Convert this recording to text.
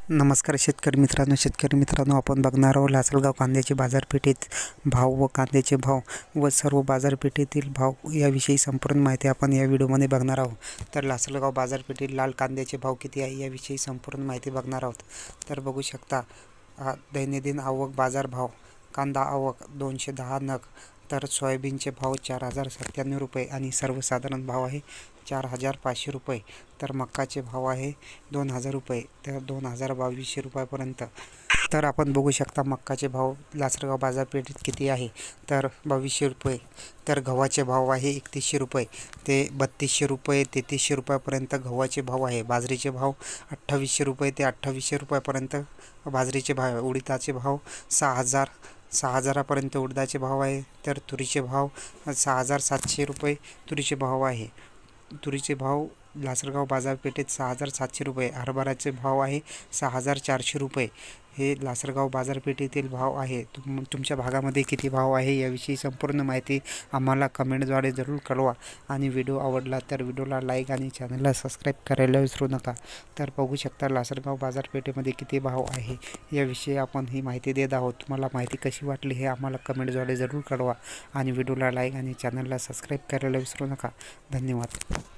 नमस्कार शेतकरी मित्रांनो, आपण बघणार आहोत लासलगाव कांद्याची बाजारपेठेत भाव व कांद्याचे भाव व सर्व बाजारपेठेतील भाव याविषयी संपूर्ण माहिती आपण या व्हिडिओमध्ये बघणार आहोत। तर लासलगाव बाजारपेठेत लाल कांद्याचे भाव किती आहे याविषयी संपूर्ण माहिती बघणार आहोत। तर बघू शकता दैनंदिन आवक बाजार भाव, कांदा आवक 210 नग, तर सोयाबीनचे भाव 4097 रुपये आणि सर्वसाधारण भाव आहे 4500 रुपये। तर मक्काचे भाव आहे 2000 रुपये तर 2200 रुपयापर्यंत। तर आपण बघू शकता मक्काचे भाव लासलगाव बाजारपेठेत किती आहे, तर 2200 रुपये। तर गव्हाचे भाव आहे 3100 रुपये ते 3200 रुपये 3300 रुपयापर्यंत गव्हाचे भाव आहे। बाजरीचे भाव 2800 रुपये ते 2800 रुपयापर्यंत बाजरीचे भाव आहे। उडीदाचे भाव 6000पर्यंत उडदाचे भाव आहे। तर तुरीचे भाव 6700 रुपये तुरीचे भाव आहे। तुरीचे भाव लासलगाव बाजारपेठेत 6700 रुपये। हरभऱ्याचे भाव आहे 6400 रुपये। हे लासलगाव बाजारपेठेतील भाव आहे। तुमच्या भागामध्ये किती भाव आहे याविषयी संपूर्ण माहिती आम्हाला कमेंटद्वारे जरूर कळवा। आणि व्हिडिओ आवडला तर व्हिडिओला लाईक आणि चॅनलला सबस्क्राईब करायला विसरू नका। तर बघू शकता लासलगाव बाजारपेठेमध्ये किती भाव आहे याविषयी आपण ही माहिती देत आहोत। तुम्हाला माहिती कशी वाटली हे आम्हाला कमेंटद्वारे जरूर कळवा आणि व्हिडिओला लाईक आणि चॅनलला सबस्क्राईब करायला विसरू नका। धन्यवाद।